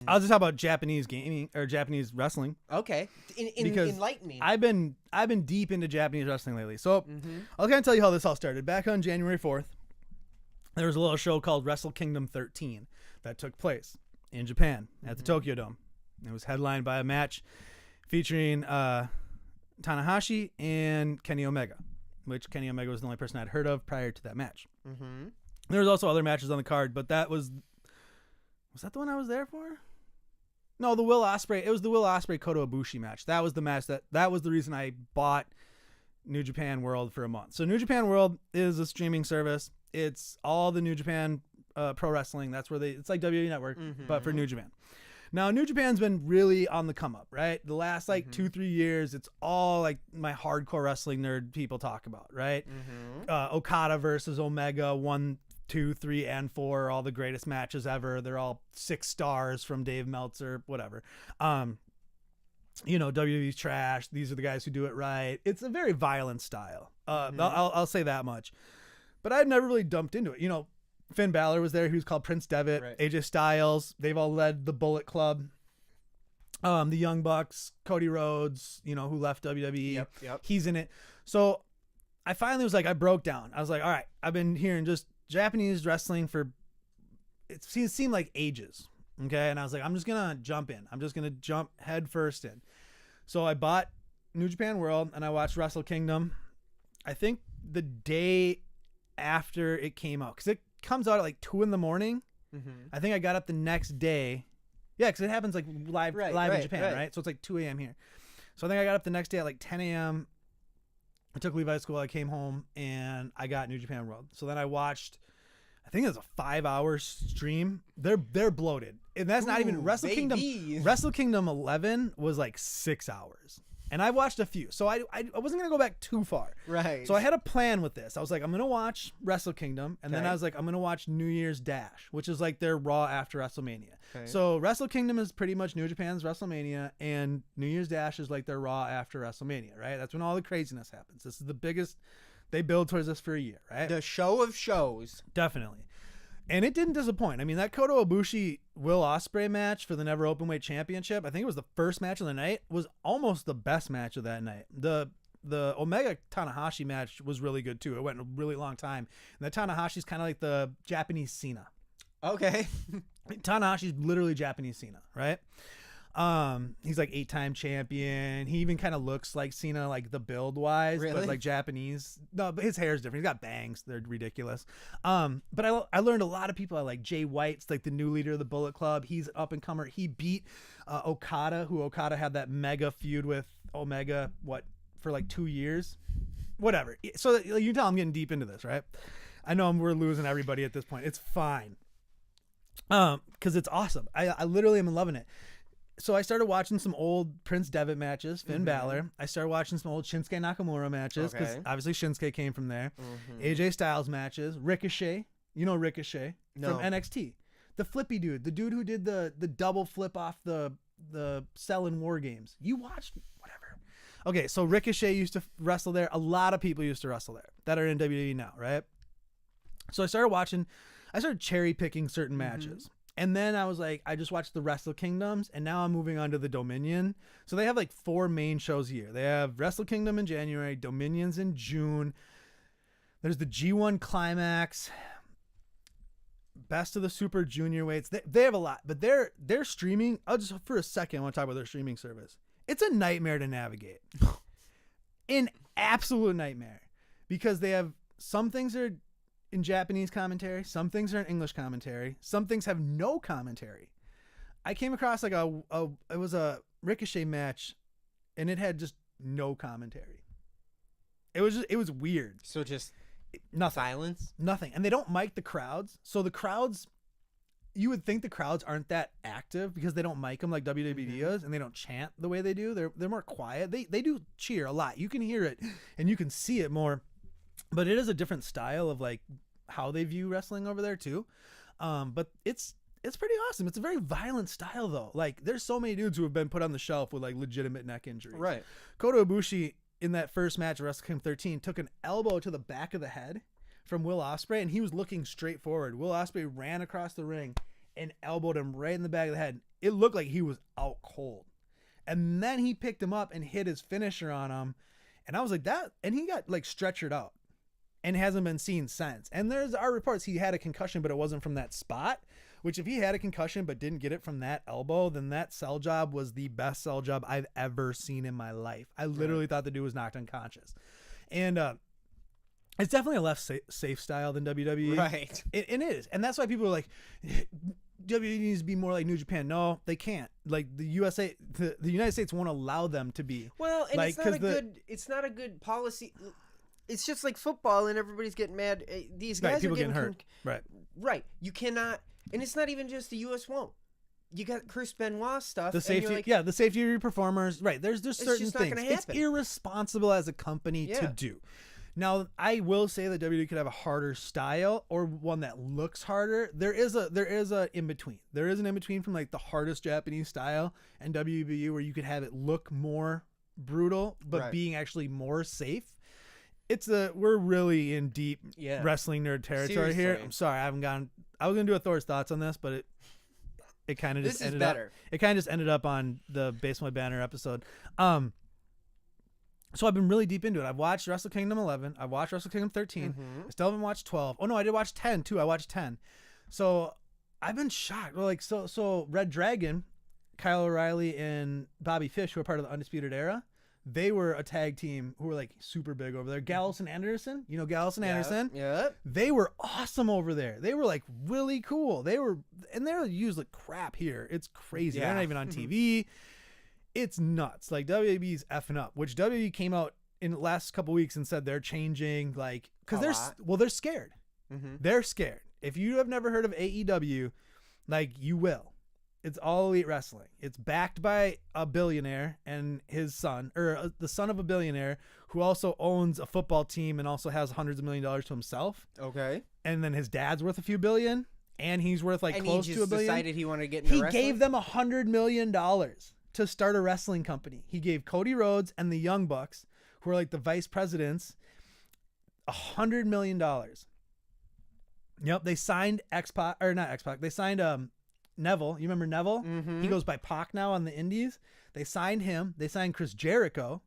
I'll just talk about Japanese gaming or Japanese wrestling. Okay. Because Enlighten me. I've been deep into Japanese wrestling lately. So Mm-hmm. I'll kind of tell you how this all started. Back on January 4th, there was a little show called Wrestle Kingdom 13 that took place in Japan at the Tokyo Dome. It was headlined by a match featuring Tanahashi and Kenny Omega, which Kenny Omega was the only person I'd heard of prior to that match. Mm-hmm. There was also other matches on the card, but that was that the one I was there for? No, the Will Ospreay. It was the Will Ospreay Kota Ibushi match. That was the match that was the reason I bought New Japan World for a month. So New Japan World is a streaming service. It's all the New Japan pro wrestling. That's where it's like WWE Network, but for New Japan. Now, New Japan's been really on the come up, right? The last 2-3 years, it's all like my hardcore wrestling nerd people talk about, right? Okada versus Omega, 1, 2, 3, and 4 are all the greatest matches ever. They're all 6 stars from Dave Meltzer, whatever. WWE's trash. These are the guys who do it right. It's a very violent style. I'll say that much. But I'd never really dumped into it. Finn Balor was there. He was called Prince Devitt. Right. AJ Styles. They've all led the Bullet Club. The Young Bucks. Cody Rhodes, who left WWE. Yep. He's in it. So I finally was like, I broke down. I was like, all right, I've been hearing just Japanese wrestling for, it seemed like ages. Okay. And I was like, I'm just going to jump in. I'm just going to jump head first in. So I bought New Japan World and I watched Wrestle Kingdom. I think the day after it came out, because it comes out at like 2 a.m. I think I got up the next day. Yeah, because it happens like live in Japan, right? So it's like 2 a.m. here. So I think I got up the next day at like 10 a.m. I took leave out of school. I came home and I got New Japan World. So then I watched, I think it was a 5-hour stream. They're bloated. And that's not even Wrestle Kingdom. Wrestle Kingdom 11 was like 6 hours. And I watched a few. So I wasn't going to go back too far. Right. So I had a plan with this. I was like, I'm going to watch Wrestle Kingdom. And then I was like, I'm going to watch New Year's Dash, which is like their Raw after WrestleMania. Okay. So Wrestle Kingdom is pretty much New Japan's WrestleMania. And New Year's Dash is like their Raw after WrestleMania, right? That's when all the craziness happens. This is the biggest. They build towards this for a year, right? The show of shows. Definitely. And it didn't disappoint. I mean, that Kota Ibushi Will Ospreay match for the Never Openweight Championship, I think it was the first match of the night, was almost the best match of that night. The Omega Tanahashi match was really good too. It went a really long time. And that Tanahashi's kind of like the Japanese Cena. Okay. Tanahashi's literally Japanese Cena, right? He's like 8-time champion. He even kind of looks like Cena, like the build wise, but like Japanese. No, but his hair is different. He's got bangs. They're ridiculous. But I learned a lot of people. I like Jay White's like the new leader of the Bullet Club. He's an up and comer. He beat Okada, who Okada had that mega feud with Omega, for like 2 years, whatever. So you can tell I'm getting deep into this, right? I know we're losing everybody at this point. It's fine. Cause it's awesome. I literally am loving it. So I started watching some old Prince Devitt matches, Finn Balor. I started watching some old Shinsuke Nakamura matches because obviously Shinsuke came from there. AJ Styles matches, Ricochet, Ricochet from NXT, the flippy dude, the dude who did the double flip off the Cell in War Games. You watched whatever. Okay, so Ricochet used to wrestle there. A lot of people used to wrestle there that are in WWE now, right? So I started cherry picking certain matches. And then I was like, I just watched the Wrestle Kingdoms, and now I'm moving on to the Dominion. So they have like 4 main shows a year. They have Wrestle Kingdom in January, Dominion's in June. There's the G1 Climax, Best of the Super Junior weights. They have a lot, but they're streaming. I'll just for a second, I want to talk about their streaming service. It's a nightmare to navigate. An absolute nightmare, because they have some things are in Japanese commentary, some things are in English commentary, some things have no commentary. I came across like it was a Ricochet match, and it had just no commentary. It was weird. So just nothing. Silence? Nothing. And they don't mic the crowds. So the crowds, you would think the crowds aren't that active because they don't mic them like WWE does, and they don't chant the way they do. They're more quiet. They do cheer a lot. You can hear it and you can see it more. But it is a different style of like how they view wrestling over there too. But it's pretty awesome. It's a very violent style though. Like there's so many dudes who have been put on the shelf with like legitimate neck injuries. Right. Kota Ibushi in that first match of Wrestle Kingdom 13 took an elbow to the back of the head from Will Ospreay, and he was looking straight forward. Will Ospreay ran across the ring and elbowed him right in the back of the head. it looked like he was out cold. And then he picked him up and hit his finisher on him. And I was like, that, and he got like stretchered out and hasn't been seen since. And there's our reports he had a concussion, but it wasn't from that spot, which if he had a concussion but didn't get it from that elbow, then that sell job was the best sell job I've ever seen in my life. I literally thought the dude was knocked unconscious. And it's definitely a less safe style than WWE. Right. It is. And that's why people are like, WWE needs to be more like New Japan. No, they can't. Like the USA, the United States won't allow them to be. Well, and like, it's not a good policy. It's just like football, and everybody's getting mad. These guys people are getting hurt. Right. Right. You cannot, and it's not even just the U.S. won't. You got Chris Benoit stuff. The safety, the safety of your performers. Right. There's certain things. It's irresponsible as a company to do. Now, I will say that WWE could have a harder style or one that looks harder. There is a in between. There is an in between from like the hardest Japanese style and WBU where you could have it look more brutal, but being actually more safe. We're really in deep wrestling nerd territory here. I'm sorry, I haven't gone. I was gonna do a Thor's thoughts on this, but it kind of just ended up. It kind of just ended up on the Base My Banner episode. So I've been really deep into it. I've watched Wrestle Kingdom 11. I've watched Wrestle Kingdom 13. I still haven't watched 12. Oh no, I did watch 10 too. I watched 10. So I've been shocked. Well, like so Red Dragon, Kyle O'Reilly and Bobby Fish, who are part of the Undisputed Era, they were a tag team who were like super big over there. Gallows and Anderson, you know Gallows and Anderson? Yeah. They were awesome over there. They were like really cool. They were used like crap here. It's crazy. They're not even on TV. It's nuts. Like WWE's effing up, which WWE came out in the last couple weeks and said they're changing, like, because they're scared. They're scared. If you have never heard of AEW, like, you will. It's All Elite Wrestling. It's backed by a billionaire and his son, or the son of a billionaire who also owns a football team and also has hundreds of $1 million to himself. Okay. And then his dad's worth a few billion, and he's worth like close to $1 billion. Decided he wanted to get into wrestling? He gave them $100 million to start a wrestling company. He gave Cody Rhodes and the Young Bucks, who are like the vice presidents, $100 million. Yep, they signed X-Pac, or not X-Pac. They signed Neville. You remember Neville? He goes by Pac now on the Indies. They signed him. They signed Chris Jericho.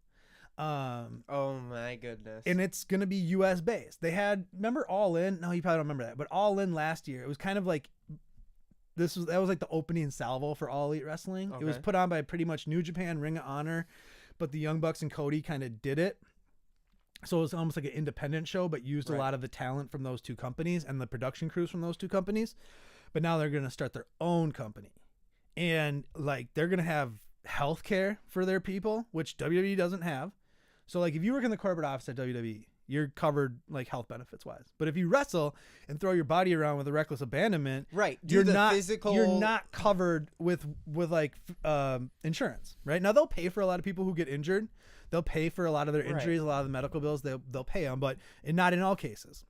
Oh my goodness. And it's gonna be U.S. based. They had, remember All In? No, you probably don't remember that. But All In last year, it was kind of like that was like the opening salvo for All Elite Wrestling. Okay. It was put on by pretty much New Japan, Ring of Honor, but the Young Bucks and Cody kind of did it. So it was almost like an independent show, but used a lot of the talent from those two companies and the production crews from those two companies. But now they're going to start their own company. And like they're going to have healthcare for their people, which WWE doesn't have. So like if you work in the corporate office at WWE, you're covered like health benefits wise. But if you wrestle and throw your body around with a reckless abandonment, you're not covered with like insurance. Right now they'll pay for a lot of people who get injured. They'll pay for a lot of their injuries, a lot of the medical bills. They'll pay them, but not in all cases.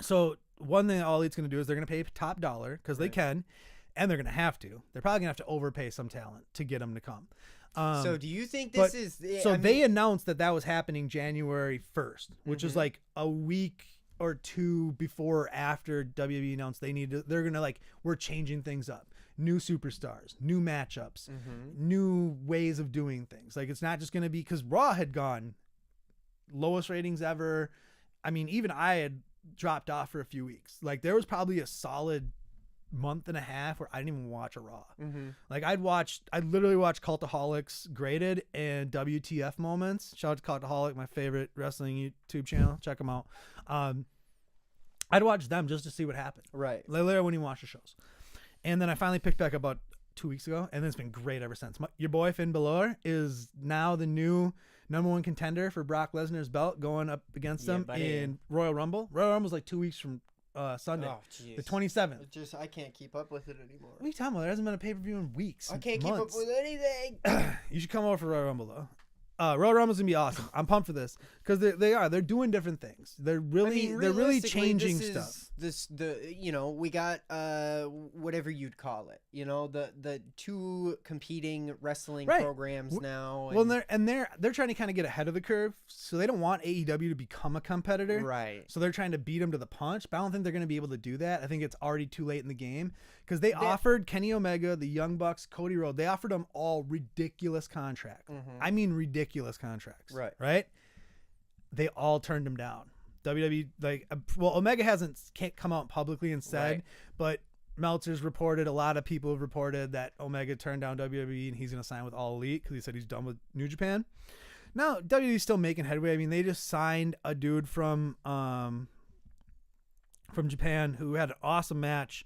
So one thing All Elite's going to do is they're going to pay top dollar because they can, and they're going to have to. They're probably going to have to overpay some talent to get them to come. So do you think this is... They announced that was happening January 1st, which is like a week or two before or after WWE announced they're going to like, we're changing things up. New superstars, new matchups, new ways of doing things. Like it's not just going to be, because Raw had gone lowest ratings ever. I mean, even I had dropped off for a few weeks. Like there was probably a solid month and a half where I didn't even watch a Raw. Like I'd literally watch Cultaholics Graded and WTF Moments. Shout out to Cultaholic, my favorite wrestling YouTube channel. Check them out. I'd watch them just to see what happened. Right. Literally when you watch the shows. And then I finally picked back about 2 weeks ago, and it's been great ever since. Your boy Finn Balor is now the new #1 contender for Brock Lesnar's belt, going up against him in Royal Rumble. Royal Rumble's like 2 weeks from Sunday, the 27th. I can't keep up with it anymore. What are you talking about? There hasn't been a pay-per-view in weeks. I can't keep up with anything. You should come over for Royal Rumble though. Royal Rumble's gonna be awesome. I'm pumped for this because they're doing different things. They're really changing stuff. we got whatever you'd call it, the two competing wrestling programs now. Well, they're trying to kind of get ahead of the curve, so they don't want AEW to become a competitor. Right. So they're trying to beat them to the punch, but I don't think they're going to be able to do that. I think it's already too late in the game because they offered Kenny Omega, the Young Bucks, Cody Rhodes. They offered them all ridiculous contracts. Mm-hmm. I mean, ridiculous contracts. Right. They all turned them down. WWE, Omega can't come out publicly and said, but Meltzer's reported, a lot of people have reported that Omega turned down WWE and he's going to sign with All Elite because he said he's done with New Japan. Now, WWE's still making headway. I mean, they just signed a dude from Japan who had an awesome match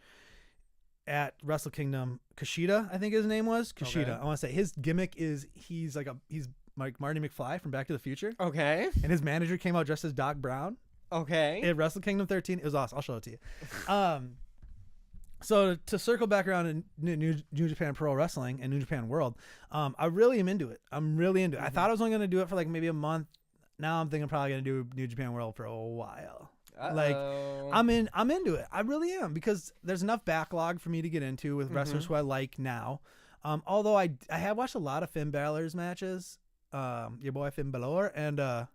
at Wrestle Kingdom. Kushida, I think his name was. Kushida. Okay. I want to say his gimmick is he's like Marty McFly from Back to the Future. Okay. And his manager came out dressed as Doc Brown. Okay. At Wrestle Kingdom 13. It was awesome. I'll show it to you. So to circle back around in New Japan Pro Wrestling and New Japan World, I really am into it. I'm really into it. I thought I was only going to do it for like maybe a month. Now I'm thinking I'm probably going to do New Japan World for a while. Uh-oh. Like I'm into it. I really am because there's enough backlog for me to get into with wrestlers who I like now. Although I have watched a lot of Finn Balor's matches, your boy Finn Balor, and I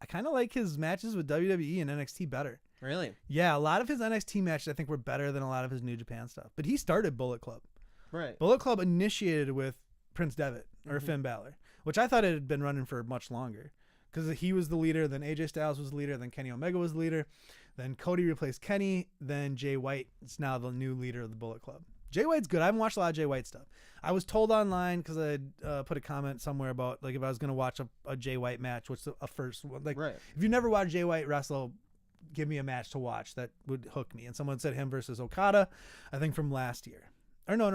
kind of like his matches with WWE and NXT better. Really? Yeah, a lot of his NXT matches I think were better than a lot of his New Japan stuff. But he started Bullet Club. Right. Bullet Club initiated with Prince Devitt or Finn Balor, which I thought it had been running for much longer because he was the leader, then AJ Styles was the leader, then Kenny Omega was the leader, then Cody replaced Kenny, then Jay White is now the new leader of the Bullet Club. Jay White's good. I haven't watched a lot of Jay White stuff. I was told online because I put a comment somewhere about like if I was going to watch a Jay White match, what's a first one? Like if you never watched Jay White wrestle, give me a match to watch that would hook me. And someone said him versus Okada, I think from last year. Or no,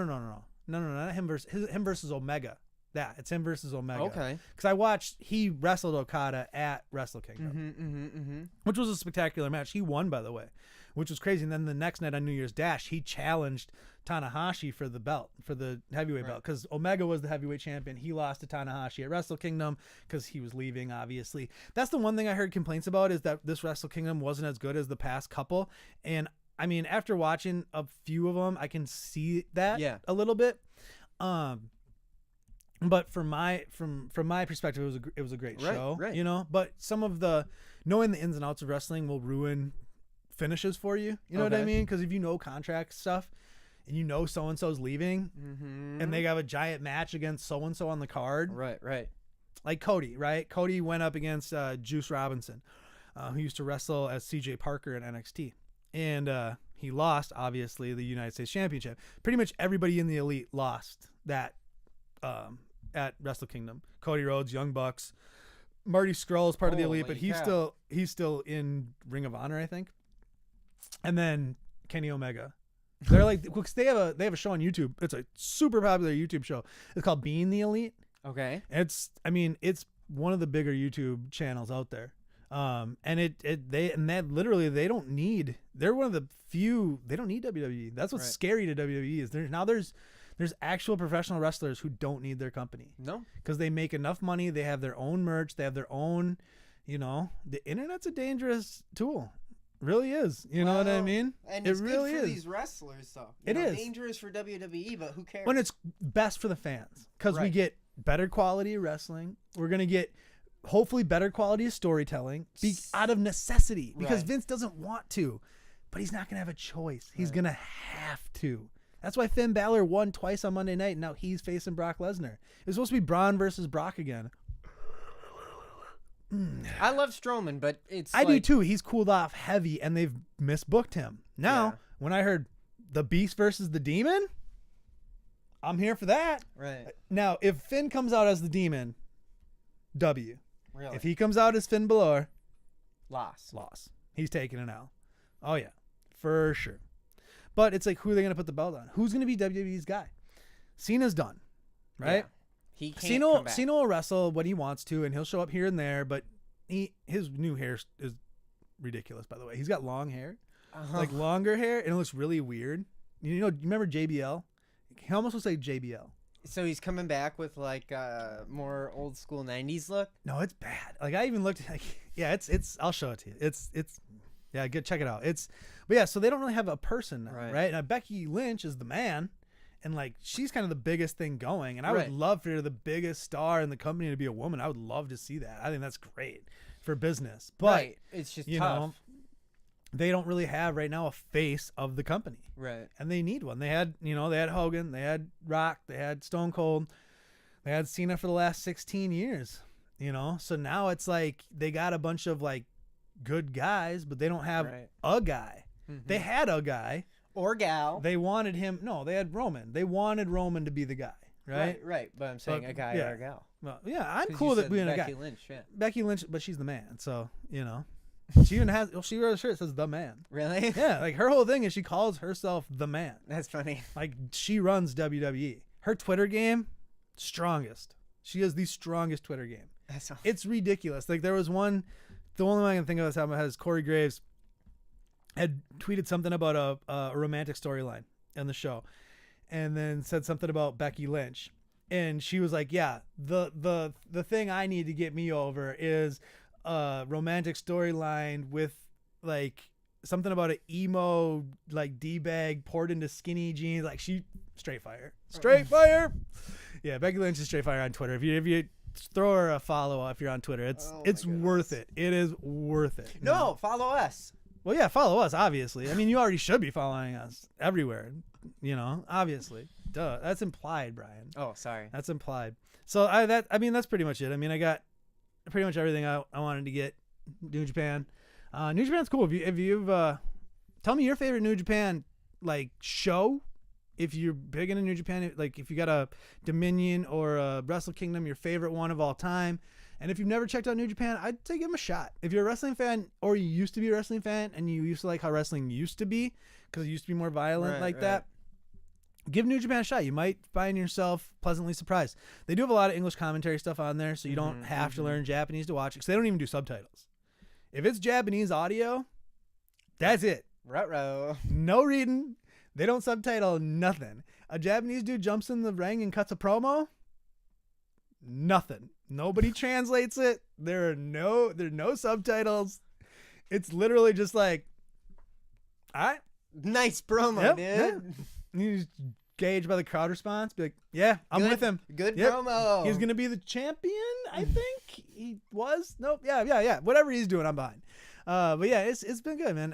not him versus Omega. Yeah, it's him versus Omega. Okay. Because he wrestled Okada at Wrestle Kingdom, which was a spectacular match. He won, by the way, which was crazy. And then the next night on New Year's Dash, he challenged Tanahashi for the belt, for the heavyweight belt, because Omega was the heavyweight champion. He lost to Tanahashi at Wrestle Kingdom because he was leaving, obviously. That's the one thing I heard complaints about is that this Wrestle Kingdom wasn't as good as the past couple. And I mean, after watching a few of them, I can see that a little bit. But from my perspective, it was a great show, right. But some of knowing the ins and outs of wrestling will ruin finishes for you. You know what I mean? Because if you know contract stuff and you know so-and-so's leaving and they have a giant match against so-and-so on the card. Right. Like Cody, right? Cody went up against Juice Robinson, who used to wrestle as CJ Parker in NXT. And he lost, obviously, the United States Championship. Pretty much everybody in the Elite lost that at Wrestle Kingdom. Cody Rhodes, Young Bucks, Marty Scurll is part of the Elite, but he's still in Ring of Honor, I think. And then Kenny Omega. They're like, because they have a show on YouTube. It's a super popular YouTube show. It's called Being the Elite. Okay. It's one of the bigger YouTube channels out there. And they don't need. They're one of the few. They don't need WWE. That's what's scary to WWE is there's actual professional wrestlers who don't need their company. No, because they make enough money. They have their own merch. They have their own. The internet's a dangerous tool. Really is. You know what I mean? And it's really good for these wrestlers, though. It is dangerous for WWE, but who cares? When it's best for the fans, because we get better quality of wrestling. We're gonna get hopefully better quality of storytelling out of necessity, because Vince doesn't want to, but he's not gonna have a choice. He's gonna have to. That's why Finn Balor won twice on Monday night, and now he's facing Brock Lesnar. It was supposed to be Braun versus Brock again. I love Strowman, but I do too. He's cooled off heavy, and they've misbooked him. Now, when I heard the Beast versus the Demon, I'm here for that. Right. Now, if Finn comes out as the Demon, W. Really? If he comes out as Finn Balor, loss. He's taking an L. Oh, yeah. For sure. But it's like, who are they going to put the belt on? Who's going to be WWE's guy? Cena's done, right? Yeah. He can't come back. Cena will wrestle when he wants to, and he'll show up here and there, but his new hair is ridiculous, by the way. He's got long hair, like longer hair, and it looks really weird. You remember JBL? He almost looks like JBL. So he's coming back with like more old school 90s look? No, it's bad. Like I even looked like, it's I'll show it to you. It's Yeah, good. Check it out. But yeah, so they don't really have a person now, right? Now Becky Lynch is the man, and like she's kind of the biggest thing going. And I would love for the biggest star in the company to be a woman. I would love to see that. I think that's great for business. But it's just tough. They don't really have right now a face of the company, and they need one. They had Hogan, they had Rock, they had Stone Cold, they had Cena for the last 16 years. So now it's like they got a bunch of like good guys, but they don't have a guy. They had a guy or gal. They wanted him. No, they had Roman. They wanted Roman to be the guy, right? Right. But I'm saying a guy or a gal. Well, yeah, I'm cool with being a guy. Becky Lynch, but she's the man, so She even has. She wears a shirt that says "the man." Really? Yeah. Like her whole thing is she calls herself the man. That's funny. Like she runs WWE. Her Twitter game, strongest. She has the strongest Twitter game. It's ridiculous. Like there was one. The only one I can think of that's how is Corey Graves had tweeted something about a romantic storyline on the show, and then said something about Becky Lynch, and she was like, "Yeah, the thing I need to get me over is." Romantic storyline with like something about an emo like D-bag poured into skinny jeans. Like she straight fire. Yeah, Becky Lynch is straight fire on Twitter. If you throw her a follow if you're on Twitter, it's worth it. It is worth it. No, follow us. Well, yeah, follow us. Obviously, I mean, you already should be following us everywhere. Obviously, duh. That's implied, Brian. Oh, sorry. That's implied. So that's pretty much it. I mean, I got pretty much everything I wanted to get. New Japan. New Japan's cool. If you've tell me your favorite New Japan like show. If you're big into New Japan, like if you got a Dominion or a Wrestle Kingdom, your favorite one of all time. And if you've never checked out New Japan, I'd say give them a shot. If you're a wrestling fan or you used to be a wrestling fan and you used to like how wrestling used to be, because it used to be more violent that, give New Japan a shot. You might find yourself pleasantly surprised. They do have a lot of English commentary stuff on there, so you don't have to learn Japanese to watch it, because they don't even do subtitles. If it's Japanese audio, that's it. Ruh-roh. No reading. They don't subtitle nothing. A Japanese dude jumps in the ring and cuts a promo. Nothing. Nobody translates it. There are no subtitles. It's literally just like, all right. Nice promo, dude. Yeah. You just gauge by the crowd response. Be like, yeah, I'm with him. Good promo. He's going to be the champion, I think. He was. Nope. Yeah. Whatever he's doing, I'm behind. But yeah, it's been good, man.